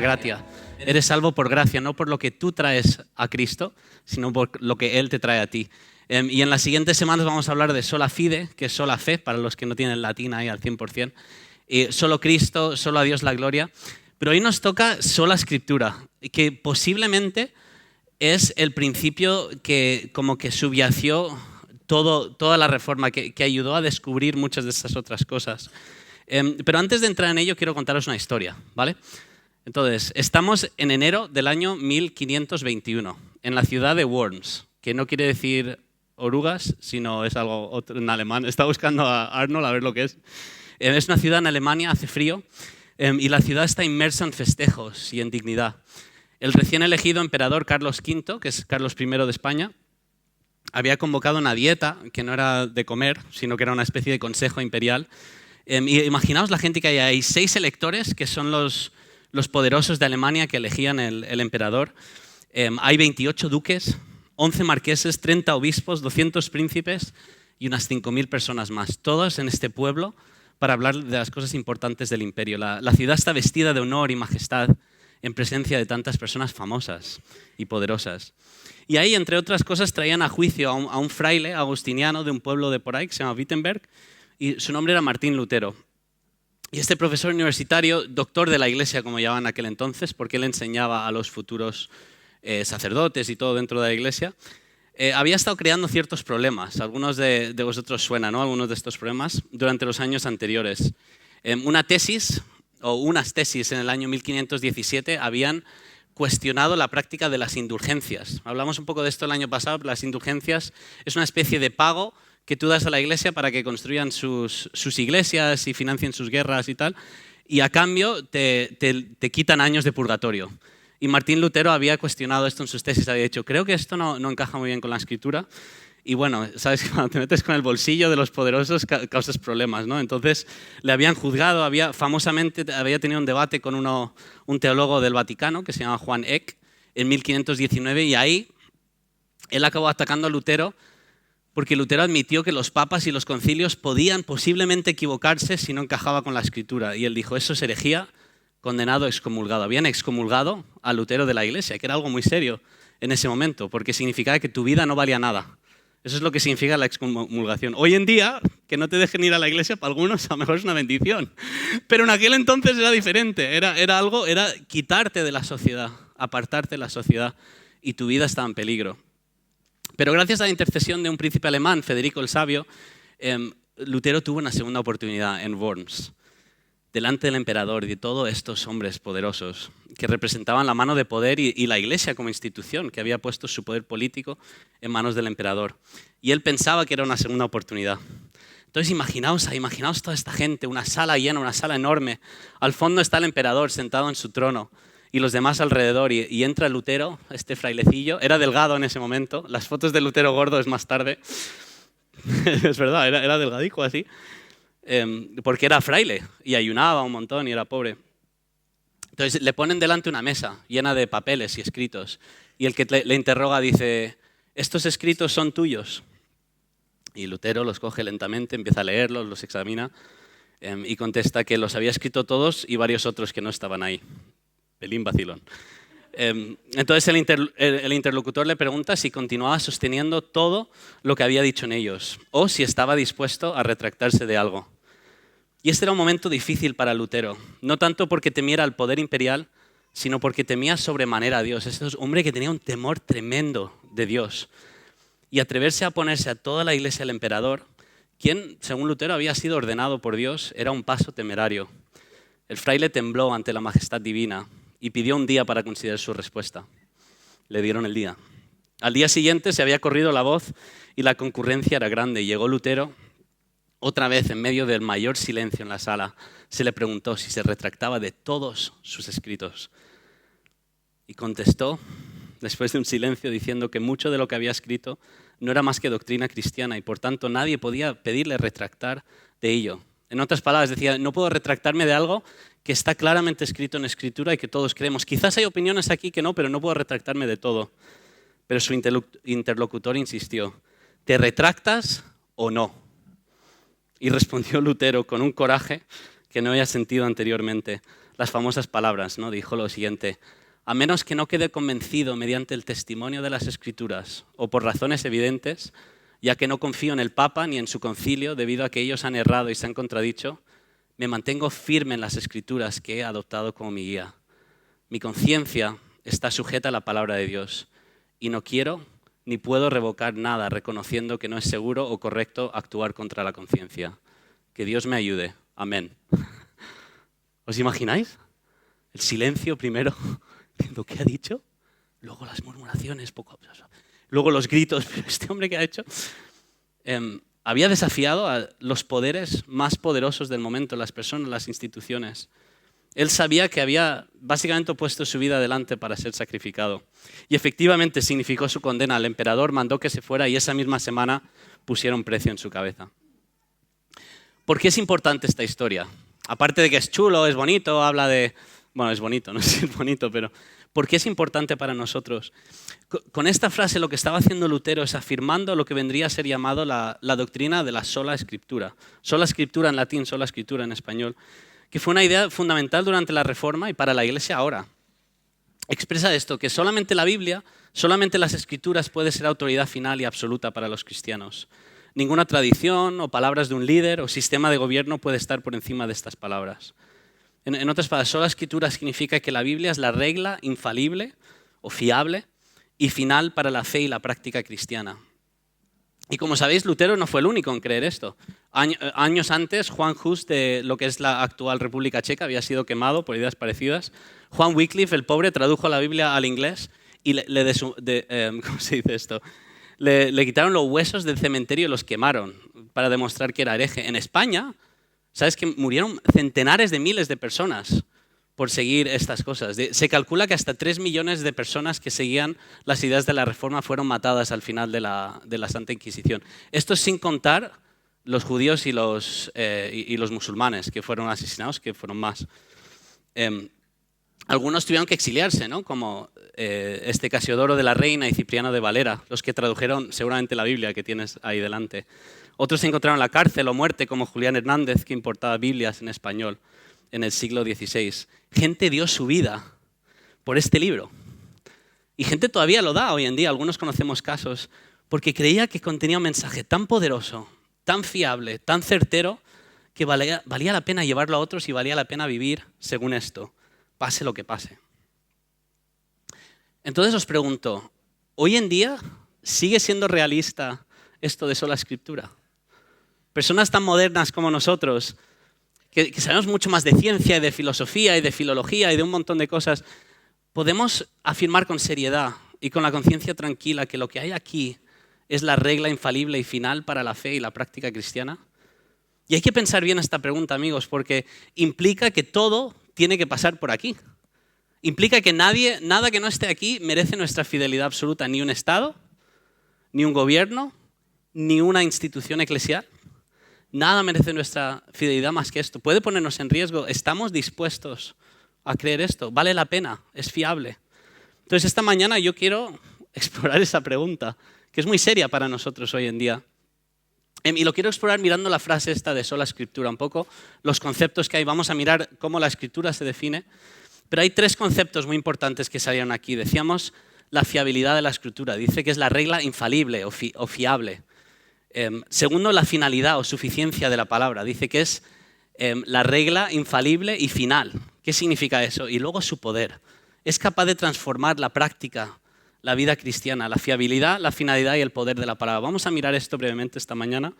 gracia. Eres salvo por gracia, no por lo que tú traes a Cristo, sino por lo que Él te trae a ti. Y en las siguientes semanas vamos a hablar de sola fide, que es sola fe, para los que no tienen latín ahí al 100%. Solo Cristo, solo a Dios la gloria. Pero hoy nos toca sola escritura, que posiblemente es el principio que como que subyació toda la reforma, que ayudó a descubrir muchas de estas otras cosas. Pero antes de entrar en ello, quiero contaros una historia, ¿vale? Entonces, estamos en enero del año 1521, en la ciudad de Worms, que no quiere decir orugas, sino es algo otro en alemán. Estaba buscando a Arnold a ver lo que es. Es una ciudad en Alemania, hace frío, y la ciudad está inmersa en festejos y en dignidad. El recién elegido emperador Carlos V, que es Carlos I de España, había convocado una dieta que no era de comer, sino que era una especie de consejo imperial. Y imaginaos la gente que hay ahí, 6 electores, que son los poderosos de Alemania que elegían el emperador. Hay 28 duques, 11 marqueses, 30 obispos, 200 príncipes y unas 5.000 personas más, todos en este pueblo para hablar de las cosas importantes del imperio. La ciudad está vestida de honor y majestad en presencia de tantas personas famosas y poderosas. Y ahí, entre otras cosas, traían a juicio a un fraile agustiniano de un pueblo de por ahí que se llama Wittenberg, y su nombre era Martín Lutero. Y este profesor universitario, doctor de la iglesia como llamaban en aquel entonces, porque él enseñaba a los futuros sacerdotes y todo dentro de la iglesia, había estado creando ciertos problemas. Algunos de vosotros suenan, ¿no? Algunos de estos problemas durante los años anteriores. Unas tesis en el año 1517 habían cuestionado la práctica de las indulgencias. Hablamos un poco de esto el año pasado, pero las indulgencias es una especie de pago que tú das a la iglesia para que construyan sus iglesias y financien sus guerras y tal, y a cambio te quitan años de purgatorio. Y Martín Lutero había cuestionado esto en sus tesis, había dicho, creo que esto no encaja muy bien con la escritura. Y bueno, sabes que cuando te metes con el bolsillo de los poderosos causas problemas, ¿no? Entonces le habían juzgado, famosamente había tenido un debate con un teólogo del Vaticano que se llama Juan Eck en 1519, y ahí él acabó atacando a Lutero porque Lutero admitió que los papas y los concilios podían posiblemente equivocarse si no encajaba con la escritura. Y él dijo, eso es herejía, condenado, excomulgado. Habían excomulgado a Lutero de la iglesia, que era algo muy serio en ese momento, porque significaba que tu vida no valía nada. Eso es lo que significa la excomulgación. Hoy en día, que no te dejen ir a la iglesia, para algunos a lo mejor es una bendición. Pero en aquel entonces era diferente. Era quitarte de la sociedad, apartarte de la sociedad, y tu vida estaba en peligro. Pero gracias a la intercesión de un príncipe alemán, Federico el Sabio, Lutero tuvo una segunda oportunidad en Worms, delante del emperador y de todos estos hombres poderosos que representaban la mano de poder y la iglesia como institución que había puesto su poder político en manos del emperador. Y él pensaba que era una segunda oportunidad. Entonces imaginaos toda esta gente, una sala llena, una sala enorme. Al fondo está el emperador sentado en su trono y los demás alrededor, y entra Lutero, este frailecillo. Era delgado en ese momento, las fotos de Lutero gordo es más tarde. Es verdad, era delgadico así. Porque era fraile y ayunaba un montón y era pobre. Entonces le ponen delante una mesa llena de papeles y escritos, y el que le interroga dice, ¿estos escritos son tuyos? Y Lutero los coge lentamente, empieza a leerlos, los examina, y contesta que los había escrito todos y varios otros que no estaban ahí. Pelín vacilón. Entonces el interlocutor le pregunta si continuaba sosteniendo todo lo que había dicho en ellos o si estaba dispuesto a retractarse de algo. Y este era un momento difícil para Lutero, no tanto porque temiera al poder imperial, sino porque temía sobremanera a Dios. Este es un hombre que tenía un temor tremendo de Dios. Y atreverse a ponerse a toda la iglesia del emperador, quien, según Lutero, había sido ordenado por Dios, era un paso temerario. El fraile tembló ante la majestad divina y pidió un día para considerar su respuesta. Le dieron el día. Al día siguiente se había corrido la voz y la concurrencia era grande. Llegó Lutero, otra vez en medio del mayor silencio en la sala. Se le preguntó si se retractaba de todos sus escritos. Y contestó, después de un silencio, diciendo que mucho de lo que había escrito no era más que doctrina cristiana y por tanto nadie podía pedirle retractar de ello. En otras palabras, decía, no puedo retractarme de algo que está claramente escrito en Escritura y que todos creemos. Quizás hay opiniones aquí que no, pero no puedo retractarme de todo. Pero su interlocutor insistió, ¿te retractas o no? Y respondió Lutero con un coraje que no había sentido anteriormente. las famosas palabras, ¿no? Dijo lo siguiente: a menos que no quede convencido mediante el testimonio de las Escrituras o por razones evidentes, ya que no confío en el Papa ni en su concilio debido a que ellos han errado y se han contradicho, me mantengo firme en las Escrituras que he adoptado como mi guía. Mi conciencia está sujeta a la palabra de Dios y no quiero ni puedo revocar nada reconociendo que no es seguro o correcto actuar contra la conciencia. Que Dios me ayude. Amén. ¿Os imagináis? El silencio primero, diciendo ¿qué ha dicho? Luego las murmuraciones, luego los gritos. ¿Pero este hombre qué ha hecho? Había desafiado a los poderes más poderosos del momento, las personas, las instituciones. Él sabía que había básicamente puesto su vida adelante para ser sacrificado. Y efectivamente significó su condena. El emperador mandó que se fuera y esa misma semana pusieron precio en su cabeza. ¿Por qué es importante esta historia? Aparte de que es chulo, es bonito, habla de... Bueno, es bonito, no sé si es bonito, pero ¿por qué es importante para nosotros? Con esta frase lo que estaba haciendo Lutero es afirmando lo que vendría a ser llamado la doctrina de la sola escritura. Sola escritura en latín, sola escritura en español, que fue una idea fundamental durante la Reforma y para la Iglesia ahora. Expresa esto, que solamente la Biblia, solamente las Escrituras puede ser autoridad final y absoluta para los cristianos. Ninguna tradición o palabras de un líder o sistema de gobierno puede estar por encima de estas palabras. En otras palabras, sola Escritura significa que la Biblia es la regla infalible o fiable y final para la fe y la práctica cristiana. Y como sabéis, Lutero no fue el único en creer esto. Años antes, Juan Hus, de lo que es la actual República Checa, había sido quemado por ideas parecidas. Juan Wycliffe, el pobre, tradujo la Biblia al inglés y ¿cómo se dice esto? Le quitaron los huesos del cementerio y los quemaron para demostrar que era hereje. En España, ¿sabes que murieron centenares de miles de personas por seguir estas cosas? Se calcula que hasta 3 millones de personas que seguían las ideas de la Reforma fueron matadas al final de la Santa Inquisición. Esto sin contar los judíos y los musulmanes que fueron asesinados, que fueron más. Algunos tuvieron que exiliarse, ¿no? Como Casiodoro de la Reina y Cipriano de Valera, los que tradujeron seguramente la Biblia que tienes ahí delante. Otros se encontraron en la cárcel o muerte, como Julián Hernández, que importaba Biblias en español en el siglo XVI. Gente dio su vida por este libro. Y gente todavía lo da hoy en día. Algunos conocemos casos porque creía que contenía un mensaje tan poderoso, tan fiable, tan certero, que valía la pena llevarlo a otros y valía la pena vivir según esto, pase lo que pase. Entonces os pregunto, ¿hoy en día sigue siendo realista esto de sola escritura? Personas tan modernas como nosotros, que sabemos mucho más de ciencia y de filosofía y de filología y de un montón de cosas, podemos afirmar con seriedad y con la conciencia tranquila que lo que hay aquí es la regla infalible y final para la fe y la práctica cristiana. Y hay que pensar bien esta pregunta, amigos, porque implica que todo tiene que pasar por aquí. Implica que nada que no esté aquí merece nuestra fidelidad absoluta, ni un Estado, ni un gobierno, ni una institución eclesial. Nada merece nuestra fidelidad más que esto. Puede ponernos en riesgo. ¿Estamos dispuestos a creer esto? ¿Vale la pena? ¿Es fiable? Entonces, esta mañana yo quiero explorar esa pregunta, que es muy seria para nosotros hoy en día. Y lo quiero explorar mirando la frase esta de sola escritura, un poco los conceptos que hay. Vamos a mirar cómo la escritura se define. Pero hay 3 conceptos muy importantes que salieron aquí. Decíamos la fiabilidad de la escritura. Dice que es la regla infalible o fiable. Segundo, la finalidad o suficiencia de la palabra. Dice que es la regla infalible y final. ¿Qué significa eso? Y luego su poder. Es capaz de transformar la práctica, la vida cristiana, la fiabilidad, la finalidad y el poder de la palabra. Vamos a mirar esto brevemente esta mañana.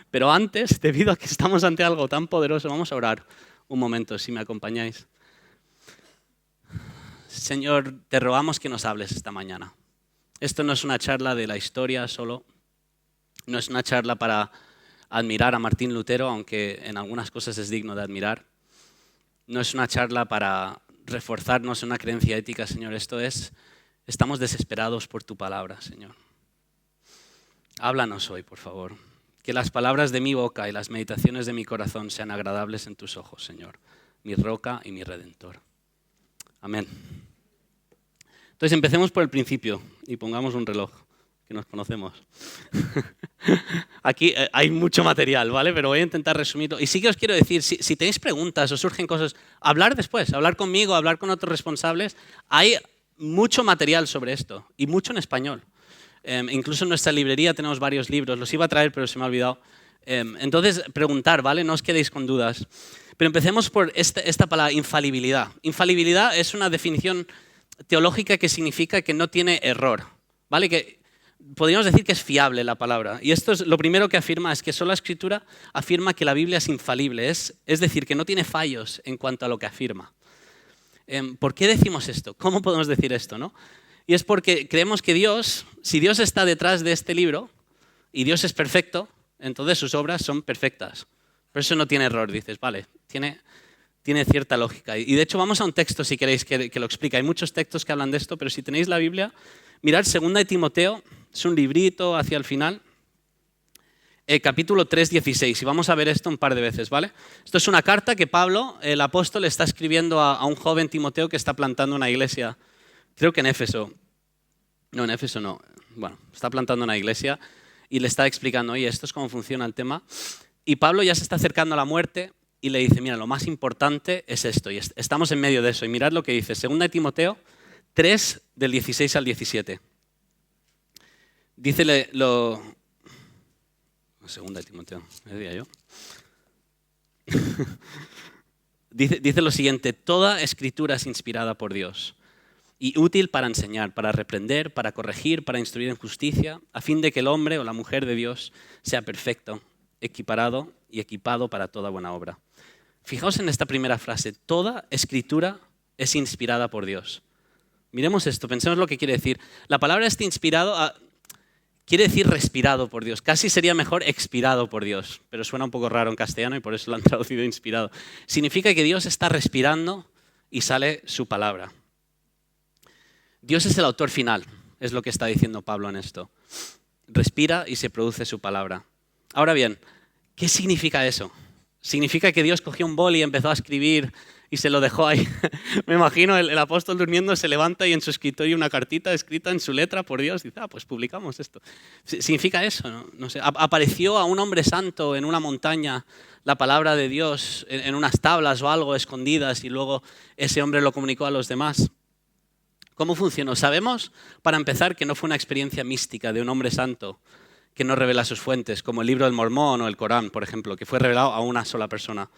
Pero antes, debido a que estamos ante algo tan poderoso, vamos a orar un momento, si me acompañáis. Señor, te rogamos que nos hables esta mañana. Esto no es una charla de la historia solo. No es una charla para admirar a Martín Lutero, aunque en algunas cosas es digno de admirar. No es una charla para reforzarnos en una creencia ética, Señor. Estamos desesperados por tu palabra, Señor. Háblanos hoy, por favor. Que las palabras de mi boca y las meditaciones de mi corazón sean agradables en tus ojos, Señor, mi roca y mi redentor. Amén. Entonces empecemos por el principio y pongamos un reloj, que nos conocemos. Aquí hay mucho material, ¿vale? Pero voy a intentar resumirlo. Y sí que os quiero decir, si tenéis preguntas o surgen cosas, hablar después, hablar conmigo, hablar con otros responsables. Hay mucho material sobre esto y mucho en español. Incluso en nuestra librería tenemos varios libros. Los iba a traer, pero se me ha olvidado. Entonces, preguntar, ¿vale? No os quedéis con dudas. Pero empecemos por esta palabra, infalibilidad. Infalibilidad es una definición teológica que significa que no tiene error, ¿vale? Que podríamos decir que es fiable la palabra. Y esto es lo primero que afirma, es que sola Escritura afirma que la Biblia es infalible, es decir, que no tiene fallos en cuanto a lo que afirma. ¿Por qué decimos esto? ¿Cómo podemos decir esto, no? Y es porque creemos que Dios, si Dios está detrás de este libro y Dios es perfecto, entonces sus obras son perfectas. Por eso no tiene error, dices, vale, tiene cierta lógica. Y de hecho vamos a un texto si queréis que lo explique. Hay muchos textos que hablan de esto, pero si tenéis la Biblia, mirad 2 de Timoteo, es un librito hacia el final, capítulo 3:16. Y vamos a ver esto un par de veces, ¿vale? Esto es una carta que Pablo, el apóstol, está escribiendo a un joven Timoteo que está plantando una iglesia, creo que en Éfeso. No, en Éfeso no. Bueno, está plantando una iglesia y le está explicando, oye, esto es cómo funciona el tema. Y Pablo ya se está acercando a la muerte y le dice, mira, lo más importante es esto. Y estamos en medio de eso. Y mirad lo que dice, 2 de Timoteo 3, del 16 al 17. Dícele lo... 2 de Timoteo, ¿qué diría yo? dice lo siguiente, toda escritura es inspirada por Dios y útil para enseñar, para reprender, para corregir, para instruir en justicia, a fin de que el hombre o la mujer de Dios sea perfecto, equiparado y equipado para toda buena obra. Fijaos en esta primera frase, toda escritura es inspirada por Dios. Miremos esto, pensemos lo que quiere decir. La palabra inspirado quiere decir respirado por Dios. Casi sería mejor expirado por Dios, pero suena un poco raro en castellano y por eso lo han traducido inspirado. Significa que Dios está respirando y sale su palabra. Dios es el autor final, es lo que está diciendo Pablo en esto. Respira y se produce su palabra. Ahora bien, ¿qué significa eso? ¿Significa que Dios cogió un boli y empezó a escribir y se lo dejó ahí? Me imagino el apóstol durmiendo, se levanta y en su escritorio una cartita escrita en su letra por Dios. Dice, pues publicamos esto. ¿Significa eso? No sé. ¿Apareció a un hombre santo en una montaña la palabra de Dios en unas tablas o algo escondidas y luego ese hombre lo comunicó a los demás? ¿Cómo funcionó? Sabemos, para empezar, que no fue una experiencia mística de un hombre santo que no revela sus fuentes, como el libro del Mormón o el Corán, por ejemplo, que fue revelado a una sola persona.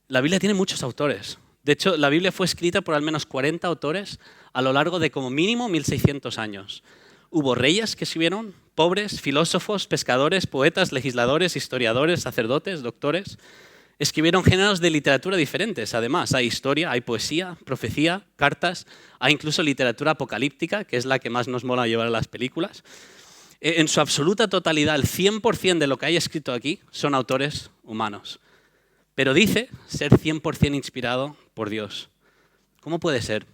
La Biblia tiene muchos autores. De hecho, la Biblia fue escrita por al menos 40 autores a lo largo de como mínimo 1600 años. Hubo reyes que escribieron, pobres, filósofos, pescadores, poetas, legisladores, historiadores, sacerdotes, doctores. Escribieron géneros de literatura diferentes, además. Hay historia, hay poesía, profecía, cartas, hay incluso literatura apocalíptica, que es la que más nos mola llevar a las películas. En su absoluta totalidad, el 100% de lo que hay escrito aquí son autores humanos. Pero dice ser 100% inspirado por Dios. ¿Cómo puede ser?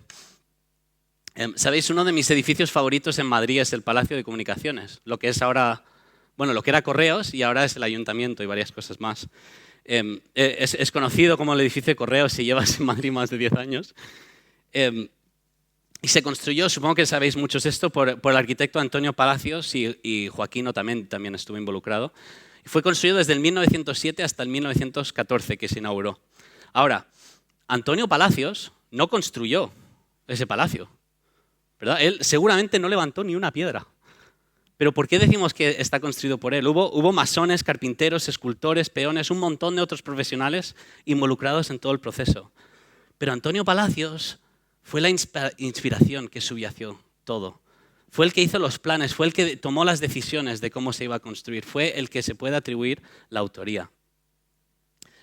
¿Sabéis? Uno de mis edificios favoritos en Madrid es el Palacio de Comunicaciones, lo que es ahora, bueno, lo que era Correos y ahora es el Ayuntamiento y varias cosas más. Es conocido como el edificio de Correos si llevas en Madrid más de 10 años. Y se construyó, supongo que sabéis muchos esto, por el arquitecto Antonio Palacios y Joaquino también estuvo involucrado. Y fue construido desde el 1907 hasta el 1914 que se inauguró. Ahora, Antonio Palacios no construyó ese palacio, ¿verdad? Él seguramente no levantó ni una piedra. Pero ¿por qué decimos que está construido por él? Hubo masones, carpinteros, escultores, peones, un montón de otros profesionales involucrados en todo el proceso. Pero Antonio Palacios fue la inspiración que subyació todo. Fue el que hizo los planes, fue el que tomó las decisiones de cómo se iba a construir, fue el que se puede atribuir la autoría.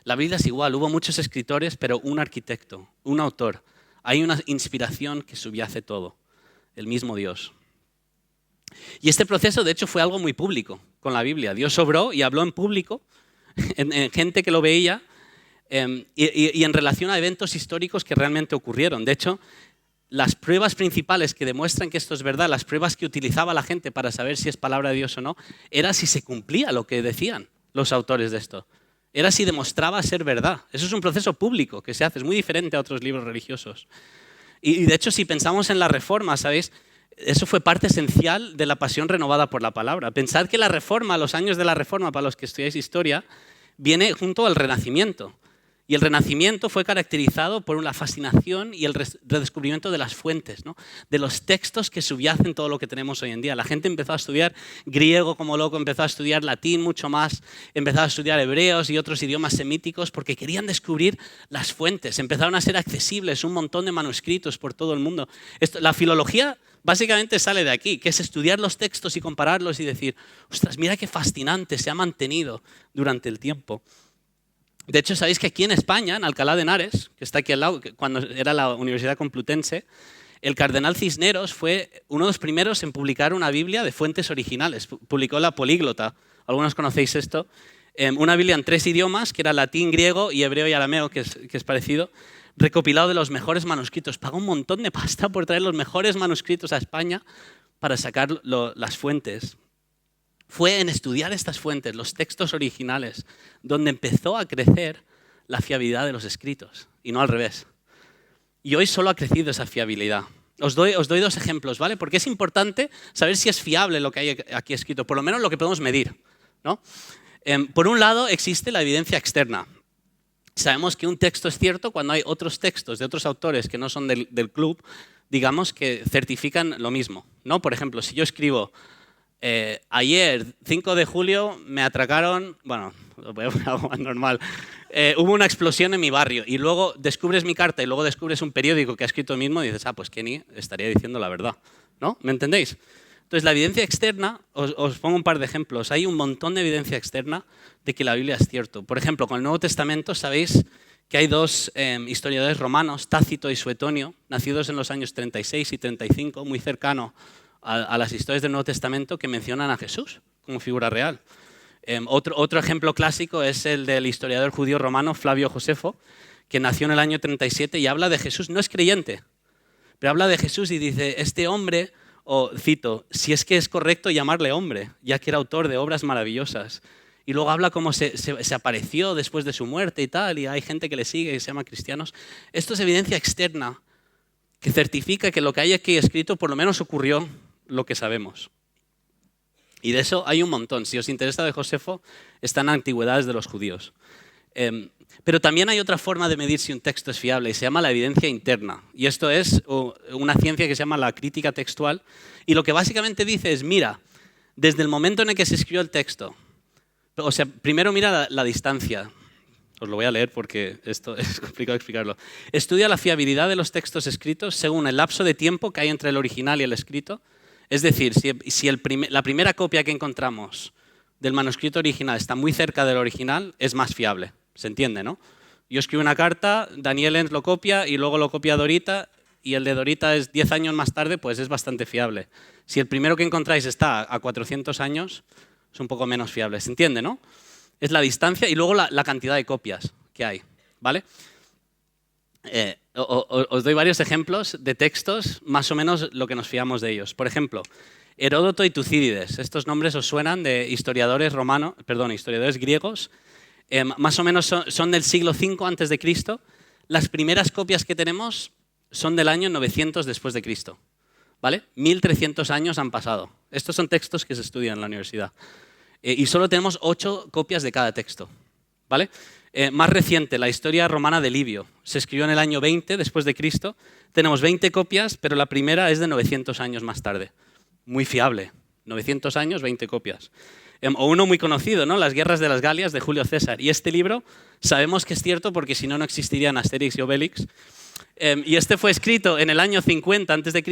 La Biblia es igual, hubo muchos escritores, pero un arquitecto, un autor. Hay una inspiración que subyace todo, el mismo Dios. Y este proceso, de hecho, fue algo muy público con la Biblia. Dios obró y habló en público, en gente que lo veía, y en relación a eventos históricos que realmente ocurrieron. De hecho, las pruebas principales que demuestran que esto es verdad, las pruebas que utilizaba la gente para saber si es palabra de Dios o no, era si se cumplía lo que decían los autores de esto. Era si demostraba ser verdad. Eso es un proceso público que se hace, es muy diferente a otros libros religiosos. Y de hecho, si pensamos en la Reforma, ¿sabéis? eso fue parte esencial de la pasión renovada por la palabra. Pensad que la Reforma, los años de la Reforma, para los que estudiáis historia, viene junto al Renacimiento. Y el Renacimiento fue caracterizado por la fascinación y el redescubrimiento de las fuentes, ¿no? De los textos que subyacen todo lo que tenemos hoy en día. La gente empezó a estudiar griego como loco, empezó a estudiar latín mucho más, empezó a estudiar hebreos y otros idiomas semíticos porque querían descubrir las fuentes. Empezaron a ser accesibles un montón de manuscritos por todo el mundo. La filología básicamente sale de aquí, que es estudiar los textos y compararlos y decir, ostras, mira qué fascinante se ha mantenido durante el tiempo. De hecho, sabéis que aquí en España, en Alcalá de Henares, que está aquí al lado, cuando era la Universidad Complutense, el cardenal Cisneros fue uno de los primeros en publicar una Biblia de fuentes originales. Publicó la Políglota, algunos conocéis esto, una Biblia en 3 idiomas, que era latín, griego y hebreo y arameo, que es parecido, recopilado de los mejores manuscritos. Pagó un montón de pasta por traer los mejores manuscritos a España para sacar las fuentes. Fue en estudiar estas fuentes, los textos originales, donde empezó a crecer la fiabilidad de los escritos, y no al revés. Y hoy solo ha crecido esa fiabilidad. Os doy 2 ejemplos, ¿vale? Porque es importante saber si es fiable lo que hay aquí escrito, por lo menos lo que podemos medir, ¿no? Por un lado, existe la evidencia externa. Sabemos que un texto es cierto cuando hay otros textos de otros autores que no son del club, digamos, que certifican lo mismo, ¿no? Por ejemplo, si yo escribo ayer, 5 de julio, me atracaron, bueno, voy a poner algo más normal, hubo una explosión en mi barrio y luego descubres mi carta y luego descubres un periódico que ha escrito el mismo y dices, pues Kenny estaría diciendo la verdad, ¿no? ¿Me entendéis? Entonces, la evidencia externa, os pongo un par de ejemplos. Hay un montón de evidencia externa de que la Biblia es cierto. Por ejemplo, con el Nuevo Testamento sabéis que hay 2 historiadores romanos, Tácito y Suetonio, nacidos en los años 36 y 35, muy cercano a las historias del Nuevo Testamento, que mencionan a Jesús como figura real. Otro ejemplo clásico es el del historiador judío romano Flavio Josefo, que nació en el año 37 y habla de Jesús, no es creyente, pero habla de Jesús y dice, este hombre, o cito, si es que es correcto llamarle hombre, ya que era autor de obras maravillosas. Y luego habla cómo se apareció después de su muerte y tal, y hay gente que le sigue y se llama cristianos. Esto es evidencia externa que certifica que lo que hay aquí escrito por lo menos ocurrió lo que sabemos. Y de eso hay un montón. Si os interesa de Josefo, están en Antigüedades de los judíos. Pero también hay otra forma de medir si un texto es fiable y se llama la evidencia interna. Y esto es una ciencia que se llama la crítica textual. Y lo que básicamente dice es, mira, desde el momento en el que se escribió el texto, o sea, primero mira la distancia. Os lo voy a leer porque esto es complicado explicarlo. Estudia la fiabilidad de los textos escritos según el lapso de tiempo que hay entre el original y el escrito. Es decir, si la primera copia que encontramos del manuscrito original está muy cerca del original, es más fiable. ¿Se entiende, no? Yo escribo una carta, Daniel Enns lo copia y luego lo copia Dorita y el de Dorita es 10 años más tarde, pues es bastante fiable. Si el primero que encontráis está a 400 años, es un poco menos fiable. ¿Se entiende, no? Es la distancia y luego la cantidad de copias que hay, ¿vale? Os doy varios ejemplos de textos, más o menos lo que nos fiamos de ellos. Por ejemplo, Heródoto y Tucídides. Estos nombres os suenan de historiadores griegos. Más o menos son del siglo V a.C. Las primeras copias que tenemos son del año 900 después de Cristo, ¿vale? 1300 años han pasado. Estos son textos que se estudian en la universidad. Y solo tenemos 8 copias de cada texto, ¿vale? Más reciente, la historia romana de Livio. Se escribió en el año 20 después de Cristo. Tenemos 20 copias, pero la primera es de 900 años más tarde. Muy fiable. 900 años, 20 copias. O uno muy conocido, ¿no? Las guerras de las Galias de Julio César. Y este libro sabemos que es cierto porque si no, no existirían Asterix y Obelix. Y este fue escrito en el año 50 a.C.,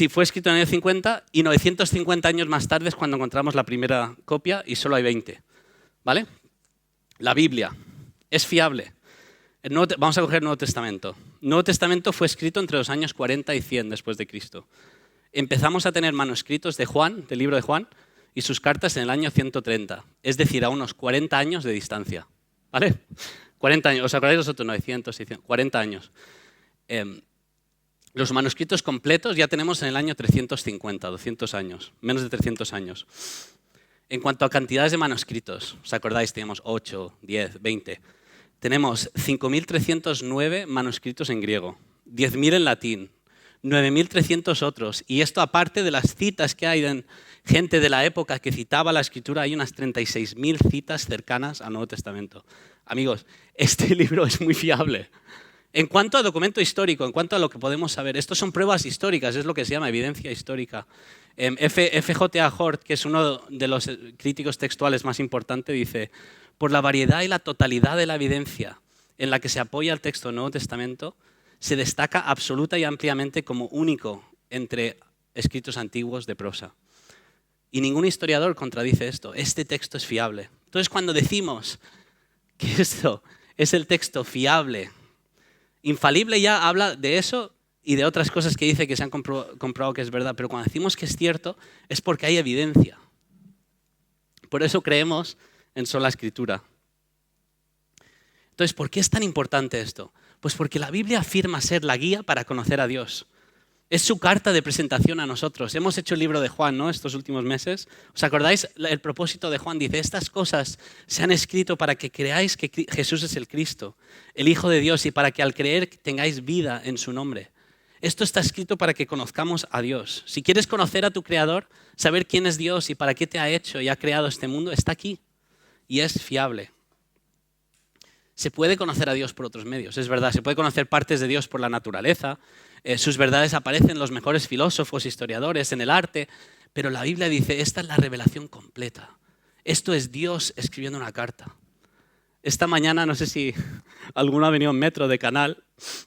fue escrito en el año 50 y 950 años más tarde es cuando encontramos la primera copia y solo hay 20. ¿Vale? La Biblia es fiable. Vamos a coger el Nuevo Testamento. El Nuevo Testamento fue escrito entre los años 40 y 100 después de Cristo. Empezamos a tener manuscritos de Juan, del libro de Juan, y sus cartas en el año 130. Es decir, a unos 40 años de distancia. ¿Vale? 40 años. ¿Os acordáis de los otros 900 y 100? 40 años. Los manuscritos completos ya tenemos en el año 350, 200 años, menos de 300 años. En cuanto a cantidades de manuscritos, ¿os acordáis? Teníamos 8, 10, 20. Tenemos 5.309 manuscritos en griego, 10.000 en latín, 9.300 otros. Y esto aparte de las citas que hay en gente de la época que citaba la Escritura, hay unas 36.000 citas cercanas al Nuevo Testamento. Amigos, este libro es muy fiable. En cuanto a documento histórico, en cuanto a lo que podemos saber, estos son pruebas históricas, es lo que se llama evidencia histórica. F.J.A. Hort, que es uno de los críticos textuales más importantes, dice: por la variedad y la totalidad de la evidencia en la que se apoya el texto del Nuevo Testamento, se destaca absoluta y ampliamente como único entre escritos antiguos de prosa. Y ningún historiador contradice esto. Este texto es fiable. Entonces, cuando decimos que esto es el texto fiable, infalible, ya habla de eso y de otras cosas que dice que se han comprobado que es verdad. Pero cuando decimos que es cierto, es porque hay evidencia. Por eso creemos en sola Escritura. Entonces, ¿por qué es tan importante esto? Pues porque la Biblia afirma ser la guía para conocer a Dios. Es su carta de presentación a nosotros. Hemos hecho el libro de Juan, ¿no?, estos últimos meses. ¿Os acordáis? El propósito de Juan dice: estas cosas se han escrito para que creáis que Jesús es el Cristo, el Hijo de Dios, y para que al creer tengáis vida en su nombre. Esto está escrito para que conozcamos a Dios. Si quieres conocer a tu Creador, saber quién es Dios y para qué te ha hecho y ha creado este mundo, está aquí y es fiable. Se puede conocer a Dios por otros medios, es verdad. Se puede conocer partes de Dios por la naturaleza. Sus verdades aparecen en los mejores filósofos, historiadores, en el arte. Pero la Biblia dice: esta es la revelación completa. Esto es Dios escribiendo una carta. Esta mañana, no sé si alguno ha venido en metro de Canal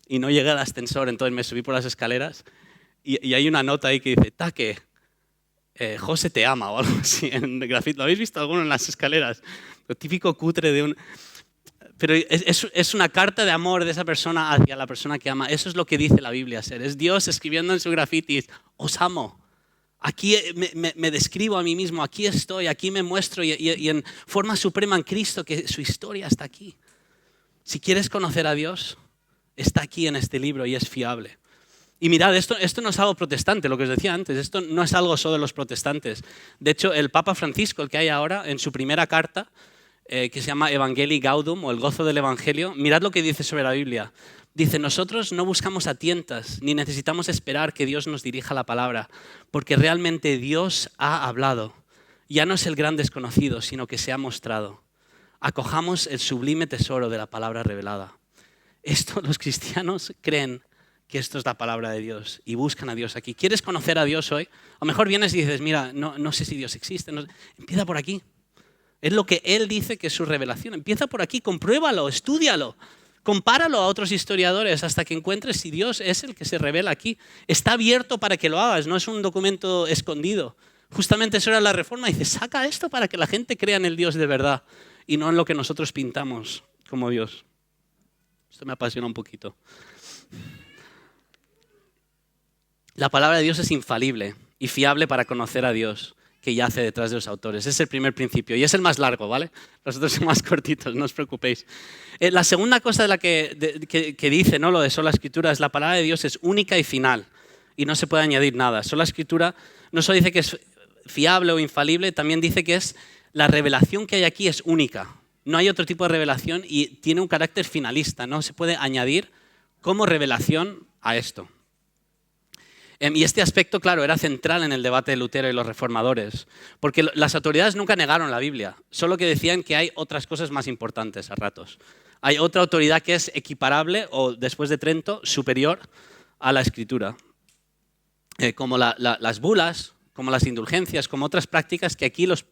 y no llegué al ascensor, entonces me subí por las escaleras y hay una nota ahí que dice: Taque, José te ama, o algo así en grafito. ¿Lo habéis visto alguno en las escaleras? Lo típico cutre de un... Pero es una carta de amor de esa persona hacia la persona que ama. Eso es lo que dice la Biblia ser. Es Dios escribiendo en su grafitis: os amo. Aquí me describo a mí mismo, aquí estoy, aquí me muestro y en forma suprema en Cristo, que su historia está aquí. Si quieres conocer a Dios, está aquí en este libro y es fiable. Y mirad, esto no es algo protestante, lo que os decía antes, esto no es algo solo de los protestantes. De hecho, el Papa Francisco, el que hay ahora, en su primera carta, que se llama Evangelii Gaudium, o el gozo del Evangelio, mirad lo que dice sobre la Biblia. Dice: nosotros no buscamos a tientas, ni necesitamos esperar que Dios nos dirija la palabra, porque realmente Dios ha hablado. Ya no es el gran desconocido, sino que se ha mostrado. Acojamos el sublime tesoro de la palabra revelada. Esto, los cristianos creen que esto es la palabra de Dios y buscan a Dios aquí. ¿Quieres conocer a Dios hoy? A lo mejor vienes y dices: mira, no sé si Dios existe. No. Empieza por aquí. Es lo que Él dice que es su revelación. Empieza por aquí, compruébalo, estúdialo, compáralo a otros historiadores hasta que encuentres si Dios es el que se revela aquí. Está abierto para que lo hagas, no es un documento escondido. Justamente eso era la Reforma. Dice: saca esto para que la gente crea en el Dios de verdad y no en lo que nosotros pintamos como Dios. Esto me apasiona un poquito. La palabra de Dios es infalible y fiable para conocer a Dios, que yace detrás de los autores. Es el primer principio y es el más largo, ¿vale? Los otros son más cortitos, no os preocupéis. La segunda cosa de la que dice, ¿no?, lo de sola Escritura, es: la palabra de Dios es única y final y no se puede añadir nada. Sola Escritura no solo dice que es fiable o infalible, también dice que es la revelación que hay aquí es única. No hay otro tipo de revelación y tiene un carácter finalista. No se puede añadir como revelación a esto. Y este aspecto, claro, era central en el debate de Lutero y los reformadores, porque las autoridades nunca negaron la Biblia, solo que decían que hay otras cosas más importantes a ratos. Hay otra autoridad que es equiparable o, después de Trento, superior a la Escritura, como las bulas, como las indulgencias, como otras prácticas que aquí los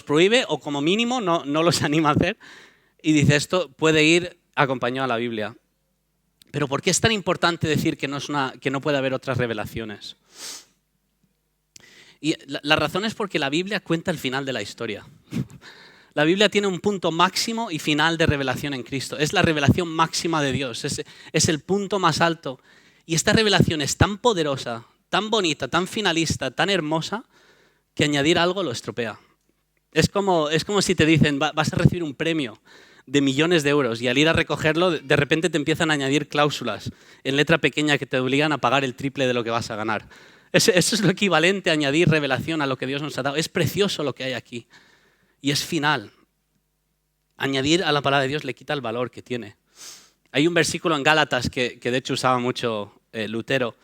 prohíbe o como mínimo no los anima a hacer, y dice: esto puede ir acompañado a la Biblia. Pero ¿por qué es tan importante decir que no puede haber otras revelaciones? Y la razón es porque la Biblia cuenta el final de la historia. La Biblia tiene un punto máximo y final de revelación en Cristo. Es la revelación máxima de Dios, es el punto más alto. Y esta revelación es tan poderosa, tan bonita, tan finalista, tan hermosa, que añadir algo lo estropea. Es como si te dicen: vas a recibir un premio de millones de euros, y al ir a recogerlo, de repente te empiezan a añadir cláusulas en letra pequeña que te obligan a pagar el triple de lo que vas a ganar. Eso es lo equivalente a añadir revelación a lo que Dios nos ha dado. Es precioso lo que hay aquí y es final. Añadir a la palabra de Dios le quita el valor que tiene. Hay un versículo en Gálatas que de hecho usaba mucho Lutero,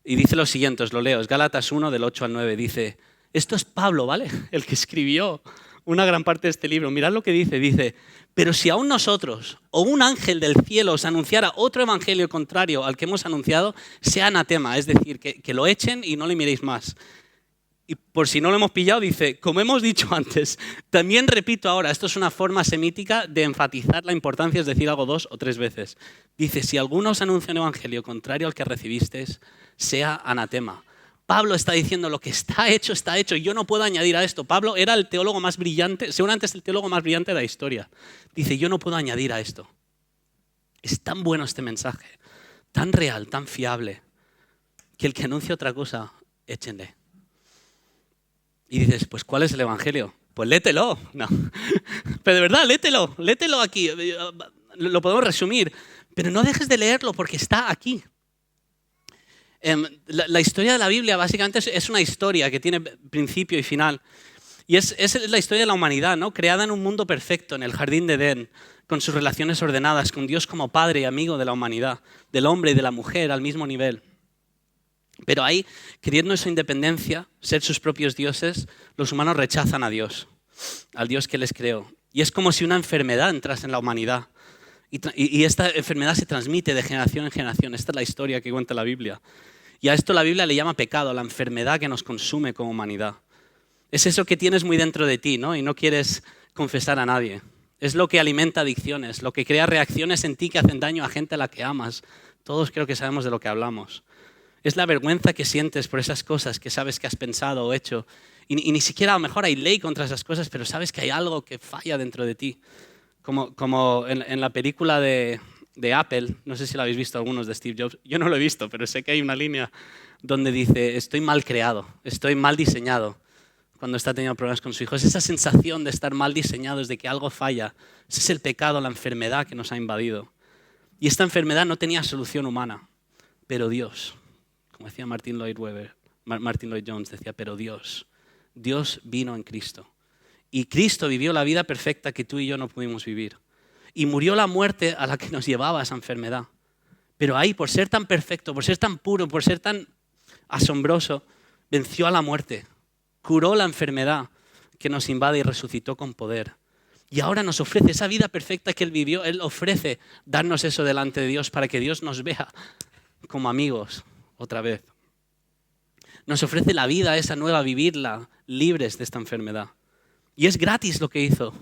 Y dice lo siguiente, os lo leo, es Gálatas 1 del 8 al 9, dice, esto es Pablo, ¿vale? El que escribió una gran parte de este libro. Mirad lo que dice, pero si aún nosotros o un ángel del cielo os anunciara otro evangelio contrario al que hemos anunciado, sea anatema, es decir, que lo echen y no le miréis más. Y por si no lo hemos pillado, dice, como hemos dicho antes, también repito ahora, esto es una forma semítica de enfatizar la importancia, es decir, algo 2 o 3 veces. Dice, si alguno os anuncia un evangelio contrario al que recibisteis, sea anatema. Pablo está diciendo, lo que está hecho, yo no puedo añadir a esto. Pablo era el teólogo más brillante, seguramente es el teólogo más brillante de la historia. Dice, yo no puedo añadir a esto. Es tan bueno este mensaje, tan real, tan fiable, que el que anuncia otra cosa, échenle. Y dices, pues ¿cuál es el evangelio? Pues léetelo. No. Pero de verdad, léetelo aquí. Lo podemos resumir, pero no dejes de leerlo porque está aquí. La historia de la Biblia básicamente es una historia que tiene principio y final. Y es la historia de la humanidad, ¿no? Creada en un mundo perfecto, en el jardín de Edén, con sus relaciones ordenadas, con Dios como padre y amigo de la humanidad, del hombre y de la mujer al mismo nivel. Pero ahí, queriendo su independencia, ser sus propios dioses, los humanos rechazan a Dios, al Dios que les creó. Y es como si una enfermedad entrase en la humanidad. Y esta enfermedad se transmite de generación en generación. Esta es la historia que cuenta la Biblia. Y a esto la Biblia le llama pecado, la enfermedad que nos consume como humanidad. Es eso que tienes muy dentro de ti, ¿no? Y no quieres confesar a nadie. Es lo que alimenta adicciones, lo que crea reacciones en ti que hacen daño a gente a la que amas. Todos creo que sabemos de lo que hablamos. Es la vergüenza que sientes por esas cosas que sabes que has pensado o hecho. Y ni siquiera a lo mejor hay ley contra esas cosas, pero sabes que hay algo que falla dentro de ti. Como en la película de Apple, no sé si la habéis visto algunos de Steve Jobs. Yo no lo he visto, pero sé que hay una línea donde dice, estoy mal creado, estoy mal diseñado, cuando está teniendo problemas con su hijo. Es esa sensación de estar mal diseñados, de que algo falla. Ese es el pecado, la enfermedad que nos ha invadido. Y esta enfermedad no tenía solución humana, pero Dios, como decía Martin Lloyd Jones, decía, pero Dios vino en Cristo. Y Cristo vivió la vida perfecta que tú y yo no pudimos vivir. Y murió la muerte a la que nos llevaba esa enfermedad. Pero ahí, por ser tan perfecto, por ser tan puro, por ser tan asombroso, venció a la muerte. Curó la enfermedad que nos invade y resucitó con poder. Y ahora nos ofrece esa vida perfecta que Él vivió. Él ofrece darnos eso delante de Dios para que Dios nos vea como amigos otra vez. Nos ofrece la vida esa nueva, vivirla libres de esta enfermedad. Y es gratis lo que hizo.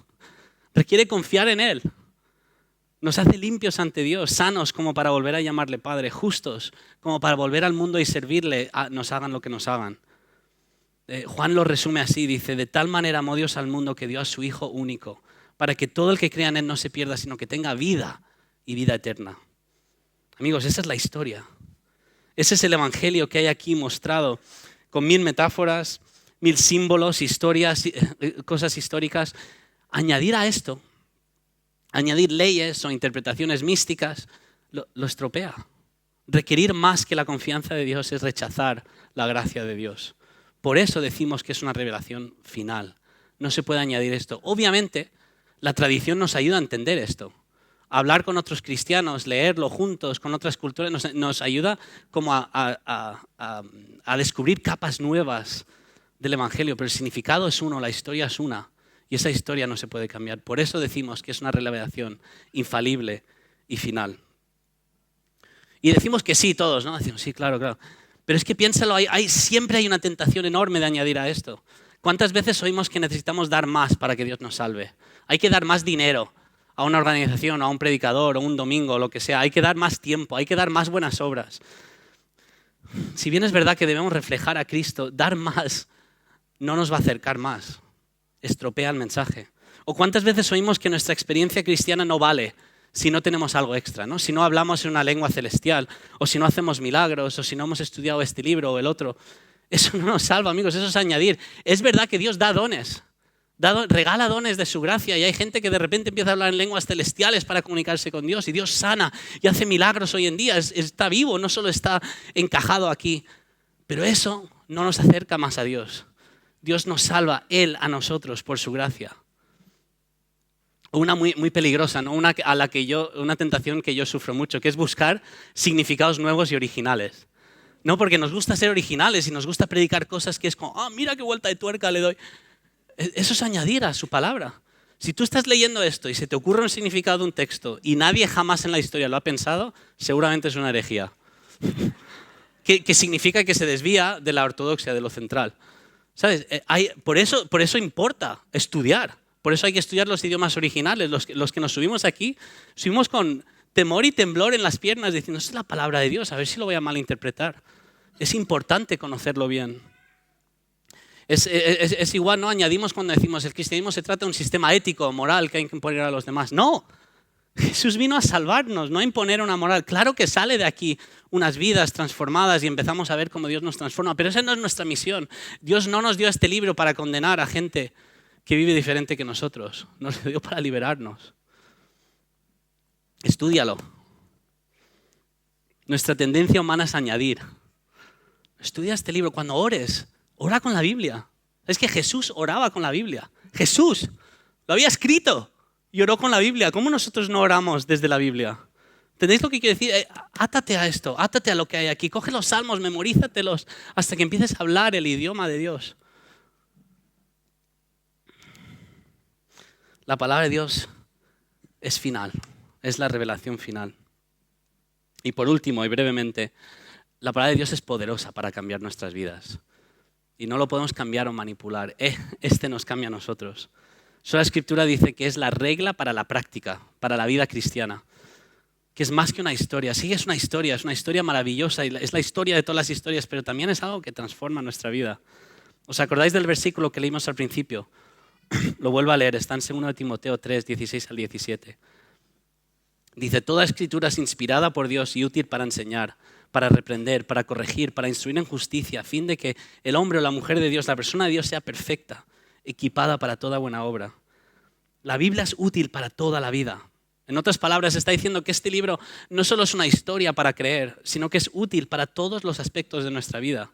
Requiere confiar en Él. Nos hace limpios ante Dios, sanos como para volver a llamarle Padre, justos como para volver al mundo y servirle, nos hagan lo que nos hagan. Juan lo resume así, dice, de tal manera amó Dios al mundo que dio a su Hijo único, para que todo el que crea en Él no se pierda, sino que tenga vida y vida eterna. Amigos, esa es la historia. Ese es el evangelio que hay aquí mostrado con 1000 metáforas, 1000 símbolos, historias, cosas históricas. Añadir a esto, añadir leyes o interpretaciones místicas, lo estropea. Requerir más que la confianza de Dios es rechazar la gracia de Dios. Por eso decimos que es una revelación final. No se puede añadir esto. Obviamente, la tradición nos ayuda a entender esto. Hablar con otros cristianos, leerlo juntos con otras culturas, nos ayuda como a descubrir capas nuevas del Evangelio. Pero el significado es uno, la historia es una. Y esa historia no se puede cambiar. Por eso decimos que es una revelación infalible y final. Y decimos que sí todos, ¿no? Decimos, sí, claro. Pero es que piénsalo, siempre hay una tentación enorme de añadir a esto. ¿Cuántas veces oímos que necesitamos dar más para que Dios nos salve? Hay que dar más dinero a una organización, a un predicador, o un domingo, o lo que sea. Hay que dar más tiempo, hay que dar más buenas obras. Si bien es verdad que debemos reflejar a Cristo, dar más no nos va a acercar más. Estropea el mensaje. ¿O cuántas veces oímos que nuestra experiencia cristiana no vale si no tenemos algo extra, ¿no? Si no hablamos en una lengua celestial, o si no hacemos milagros, o si no hemos estudiado este libro o el otro? Eso no nos salva, amigos, eso es añadir. Es verdad que Dios da dones, regala dones de su gracia, y hay gente que de repente empieza a hablar en lenguas celestiales para comunicarse con Dios, y Dios sana y hace milagros hoy en día. Está vivo, no solo está encajado aquí. Pero eso no nos acerca más a Dios. Dios nos salva, Él a nosotros por su gracia. Una muy peligrosa, ¿no? Una tentación que yo sufro mucho, que es buscar significados nuevos y originales. No, porque nos gusta ser originales y nos gusta predicar cosas que es como, mira qué vuelta de tuerca le doy. Eso es añadir a su palabra. Si tú estás leyendo esto y se te ocurre un significado de un texto y nadie jamás en la historia lo ha pensado, seguramente es una herejía. que significa que se desvía de la ortodoxia, de lo central. ¿Sabes? Por eso importa estudiar. Por eso hay que estudiar los idiomas originales. Los que nos subimos aquí, subimos con temor y temblor en las piernas diciendo, esta es la palabra de Dios, a ver si lo voy a malinterpretar. Es importante conocerlo bien. Es igual, ¿no? Añadimos cuando decimos el cristianismo se trata de un sistema ético, moral que hay que imponer a los demás. No, Jesús vino a salvarnos, no a imponer una moral. Claro que sale de aquí unas vidas transformadas y empezamos a ver cómo Dios nos transforma, pero esa no es nuestra misión. Dios no nos dio este libro para condenar a gente que vive diferente que nosotros. Nos lo dio para liberarnos. Estúdialo. Nuestra tendencia humana es añadir. Estudia este libro. Cuando ores, ora con la Biblia. Es que Jesús oraba con la Biblia. Jesús lo había escrito y oró con la Biblia. ¿Cómo nosotros no oramos desde la Biblia? ¿Entendéis lo que quiero decir? Átate a esto, átate a lo que hay aquí. Coge los salmos, memorízatelos hasta que empieces a hablar el idioma de Dios. La palabra de Dios es final, es la revelación final. Y por último y brevemente, la palabra de Dios es poderosa para cambiar nuestras vidas. Y no lo podemos cambiar o manipular. Este nos cambia a nosotros. La Escritura dice que es la regla para la práctica, para la vida cristiana. Que es más que una historia. Sí, es una historia maravillosa. Y es la historia de todas las historias, pero también es algo que transforma nuestra vida. ¿Os acordáis del versículo que leímos al principio? Lo vuelvo a leer, está en 2 Timoteo 3, 16 al 17. Dice, toda escritura es inspirada por Dios y útil para enseñar, para reprender, para corregir, para instruir en justicia, a fin de que el hombre o la mujer de Dios, la persona de Dios sea perfecta, equipada para toda buena obra. La Biblia es útil para toda la vida. En otras palabras, está diciendo que este libro no solo es una historia para creer, sino que es útil para todos los aspectos de nuestra vida.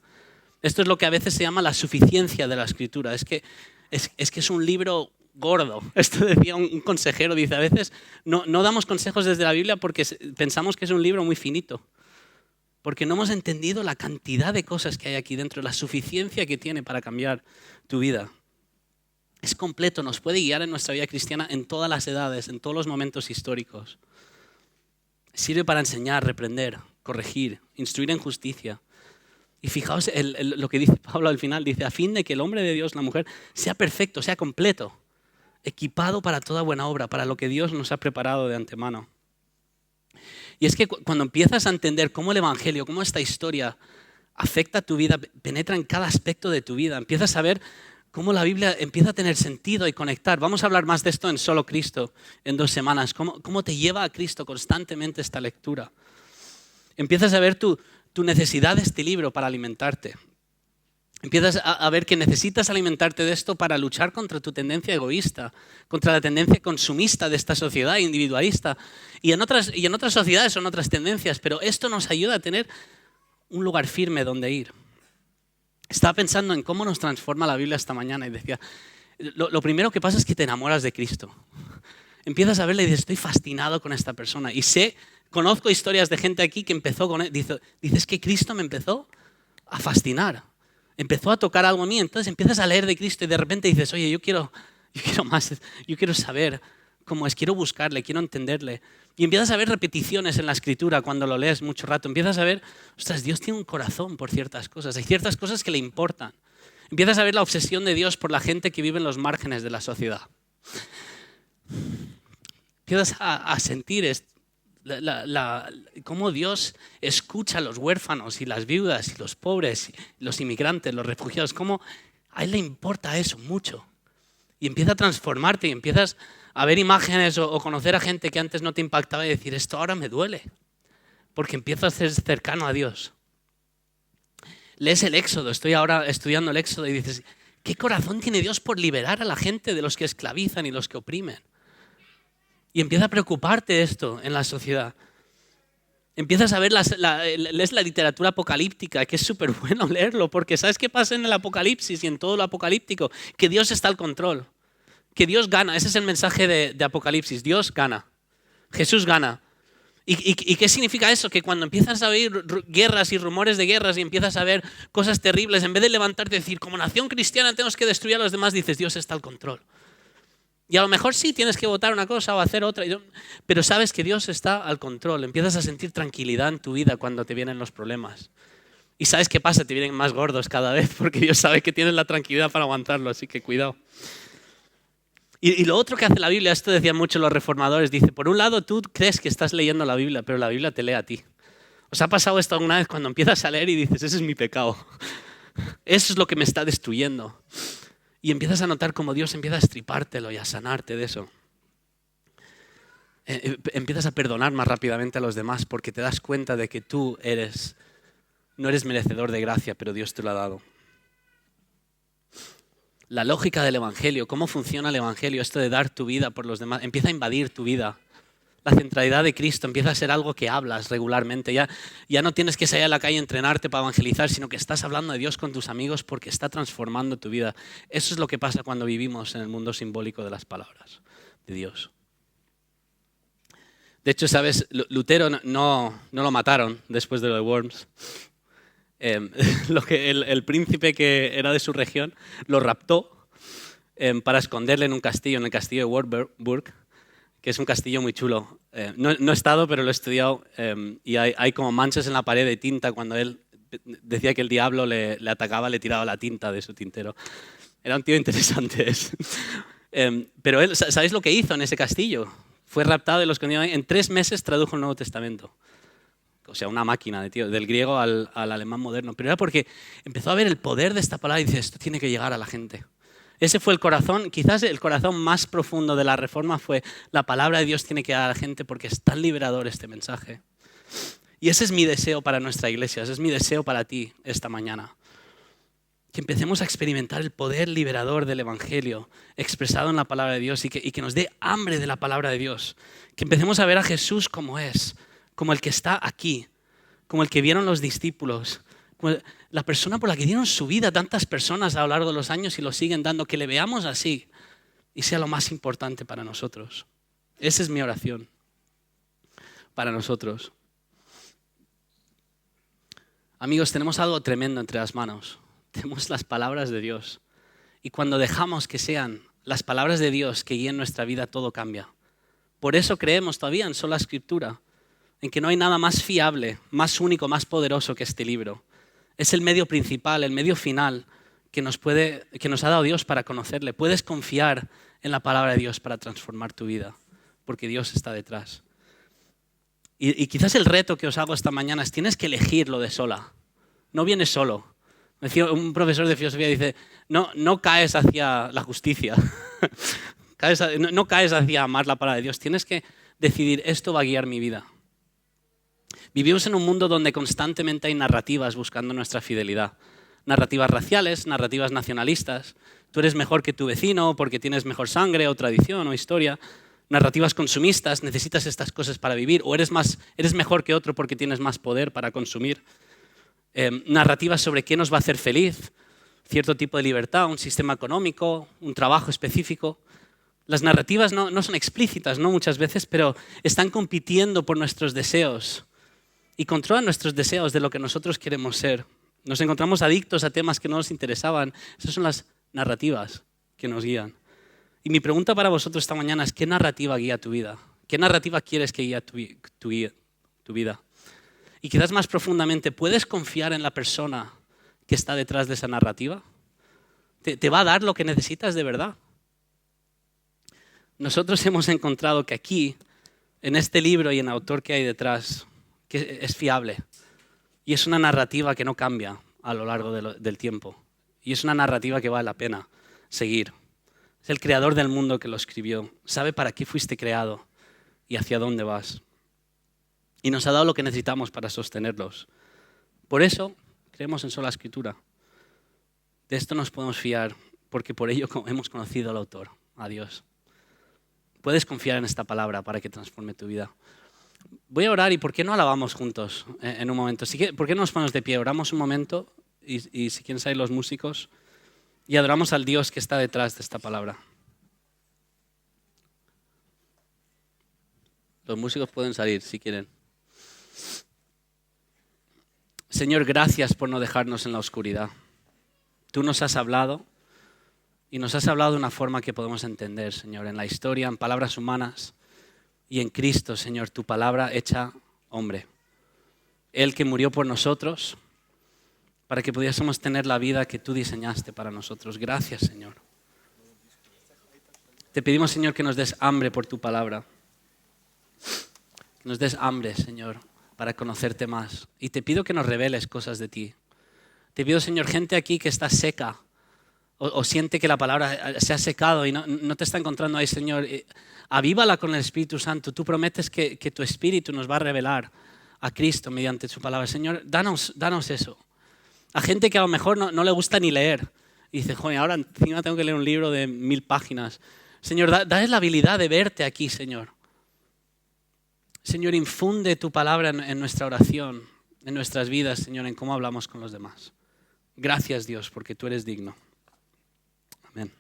Esto es lo que a veces se llama la suficiencia de la Escritura. Es que es un libro gordo. Esto decía un consejero, dice, a veces no damos consejos desde la Biblia porque pensamos que es un libro muy finito. Porque no hemos entendido la cantidad de cosas que hay aquí dentro, la suficiencia que tiene para cambiar tu vida. Es completo, nos puede guiar en nuestra vida cristiana en todas las edades, en todos los momentos históricos. Sirve para enseñar, reprender, corregir, instruir en justicia. Y fijaos lo que dice Pablo al final, dice, a fin de que el hombre de Dios, la mujer, sea perfecto, sea completo, equipado para toda buena obra, para lo que Dios nos ha preparado de antemano. Y es que cuando empiezas a entender cómo el Evangelio, cómo esta historia afecta a tu vida, penetra en cada aspecto de tu vida, empiezas a ver cómo la Biblia empieza a tener sentido y conectar. Vamos a hablar más de esto en Solo Cristo en 2 semanas, cómo te lleva a Cristo constantemente esta lectura. Empiezas a ver tu necesidad de este libro para alimentarte. Empiezas a ver que necesitas alimentarte de esto para luchar contra tu tendencia egoísta, contra la tendencia consumista de esta sociedad individualista. Y en otras sociedades son otras tendencias, pero esto nos ayuda a tener un lugar firme donde ir. Estaba pensando en cómo nos transforma la Biblia esta mañana y decía, lo primero que pasa es que te enamoras de Cristo. Empiezas a verle y dices, estoy fascinado con esta persona. Y conozco historias de gente aquí que empezó con él. Dices que Cristo me empezó a fascinar. Empezó a tocar algo en mí. Entonces empiezas a leer de Cristo y de repente dices, oye, yo quiero más. Yo quiero saber cómo es. Quiero buscarle, quiero entenderle. Y empiezas a ver repeticiones en la Escritura cuando lo lees mucho rato. Empiezas a ver, ostras, Dios tiene un corazón por ciertas cosas. Hay ciertas cosas que le importan. Empiezas a ver la obsesión de Dios por la gente que vive en los márgenes de la sociedad. Empiezas a sentir cómo Dios escucha a los huérfanos y las viudas y los pobres, y los inmigrantes, los refugiados, cómo a Él le importa eso mucho. Y empieza a transformarte y empiezas a ver imágenes o conocer a gente que antes no te impactaba y decir, esto ahora me duele, porque empiezo a ser cercano a Dios. Lees el Éxodo, estoy ahora estudiando el Éxodo y dices, ¿qué corazón tiene Dios por liberar a la gente de los que esclavizan y los que oprimen? Y empieza a preocuparte esto en la sociedad. Empiezas a ver, lees la literatura apocalíptica, que es súper bueno leerlo, porque ¿sabes qué pasa en el Apocalipsis y en todo lo apocalíptico? Que Dios está al control, que Dios gana. Ese es el mensaje de Apocalipsis, Dios gana, Jesús gana. ¿Y qué significa eso? Que cuando empiezas a oír guerras y rumores de guerras y empiezas a ver cosas terribles, en vez de levantarte y decir, como nación cristiana tenemos que destruir a los demás, dices, Dios está al control. Y a lo mejor sí tienes que votar una cosa o hacer otra, pero sabes que Dios está al control. Empiezas a sentir tranquilidad en tu vida cuando te vienen los problemas. Y ¿sabes qué pasa? Te vienen más gordos cada vez porque Dios sabe que tienes la tranquilidad para aguantarlo, así que cuidado. Y lo otro que hace la Biblia, esto decían mucho los reformadores, dice, por un lado tú crees que estás leyendo la Biblia, pero la Biblia te lee a ti. ¿Os ha pasado esto alguna vez cuando empiezas a leer y dices, ese es mi pecado? Eso es lo que me está destruyendo. Y empiezas a notar cómo Dios empieza a estripártelo y a sanarte de eso. Empiezas a perdonar más rápidamente a los demás porque te das cuenta de que tú no eres merecedor de gracia, pero Dios te lo ha dado. La lógica del Evangelio, cómo funciona el Evangelio, esto de dar tu vida por los demás, empieza a invadir tu vida. La centralidad de Cristo empieza a ser algo que hablas regularmente. Ya no tienes que salir a la calle a entrenarte para evangelizar, sino que estás hablando de Dios con tus amigos porque está transformando tu vida. Eso es lo que pasa cuando vivimos en el mundo simbólico de las palabras de Dios. De hecho, ¿sabes? Lutero no lo mataron después de lo de Worms. El príncipe que era de su región lo raptó para esconderle en un castillo, en el castillo de Wartburg, que es un castillo muy chulo. No he estado, pero lo he estudiado y hay como manchas en la pared de tinta cuando él decía que el diablo le atacaba, le tiraba la tinta de su tintero. Era un tío interesante. Pero él, ¿sabéis lo que hizo en ese castillo? Fue raptado y lo escondió. En 3 meses tradujo el Nuevo Testamento. O sea, una máquina de tío, del griego al alemán moderno. Pero era porque empezó a ver el poder de esta palabra y dice, esto tiene que llegar a la gente. Ese fue el corazón, quizás el corazón más profundo de la Reforma fue la palabra de Dios tiene que llegar a la gente porque es tan liberador este mensaje. Y ese es mi deseo para nuestra iglesia, ese es mi deseo para ti esta mañana. Que empecemos a experimentar el poder liberador del Evangelio expresado en la palabra de Dios y que nos dé hambre de la palabra de Dios. Que empecemos a ver a Jesús como es, como el que está aquí, como el que vieron los discípulos, la persona por la que dieron su vida tantas personas a lo largo de los años y lo siguen dando, que le veamos así y sea lo más importante para nosotros. Esa es mi oración para nosotros. Amigos, tenemos algo tremendo entre las manos. Tenemos las palabras de Dios. Y cuando dejamos que sean las palabras de Dios que guíen nuestra vida, todo cambia. Por eso creemos todavía en sola Escritura, en que no hay nada más fiable, más único, más poderoso que este libro. Es el medio principal, el medio final que nos ha dado Dios para conocerle. Puedes confiar en la palabra de Dios para transformar tu vida, porque Dios está detrás. Y quizás el reto que os hago esta mañana es tienes que elegirlo de sola. No vienes solo. Me decía un profesor de filosofía, dice, no caes hacia la justicia, no caes hacia amar la palabra de Dios. Tienes que decidir, esto va a guiar mi vida. Vivimos en un mundo donde constantemente hay narrativas buscando nuestra fidelidad. Narrativas raciales, narrativas nacionalistas. Tú eres mejor que tu vecino porque tienes mejor sangre o tradición o historia. Narrativas consumistas, necesitas estas cosas para vivir. O eres mejor que otro porque tienes más poder para consumir. Narrativas sobre qué nos va a hacer feliz. Cierto tipo de libertad, un sistema económico, un trabajo específico. Las narrativas no son explícitas, ¿no? Muchas veces, pero están compitiendo por nuestros deseos y controlan nuestros deseos de lo que nosotros queremos ser. Nos encontramos adictos a temas que no nos interesaban. Esas son las narrativas que nos guían. Y mi pregunta para vosotros esta mañana es, ¿qué narrativa guía tu vida? ¿Qué narrativa quieres que guíe tu vida? Y quizás más profundamente, ¿puedes confiar en la persona que está detrás de esa narrativa? ¿Te va a dar lo que necesitas de verdad? Nosotros hemos encontrado que aquí, en este libro y en el autor que hay detrás, que es fiable. Y es una narrativa que no cambia a lo largo del tiempo. Y es una narrativa que vale la pena seguir. Es el creador del mundo que lo escribió. Sabe para qué fuiste creado y hacia dónde vas. Y nos ha dado lo que necesitamos para sostenerlos. Por eso creemos en sola Escritura. De esto nos podemos fiar, porque por ello hemos conocido al autor, a Dios. Puedes confiar en esta palabra para que transforme tu vida. Voy a orar y ¿por qué no alabamos juntos en un momento? ¿Por qué no nos ponemos de pie? Oramos un momento y si quieren salir los músicos y adoramos al Dios que está detrás de esta palabra. Los músicos pueden salir si quieren. Señor, gracias por no dejarnos en la oscuridad. Tú nos has hablado y nos has hablado de una forma que podemos entender, Señor, en la historia, en palabras humanas y en Cristo, Señor, tu palabra hecha hombre. Él que murió por nosotros para que pudiésemos tener la vida que tú diseñaste para nosotros. Gracias, Señor. Te pedimos, Señor, que nos des hambre por tu palabra. Que nos des hambre, Señor, para conocerte más. Y te pido que nos reveles cosas de ti. Te pido, Señor, gente aquí que está seca o siente que la palabra se ha secado y no te está encontrando ahí, Señor. Avívala con el Espíritu Santo. Tú prometes que tu Espíritu nos va a revelar a Cristo mediante su palabra. Señor, danos eso. A gente que a lo mejor no le gusta ni leer. Y dice, joder, ahora encima tengo que leer un libro de 1000 páginas. Señor, dale la habilidad de verte aquí, Señor. Señor, infunde tu palabra en nuestra oración, en nuestras vidas, Señor, en cómo hablamos con los demás. Gracias, Dios, porque tú eres digno. Amén.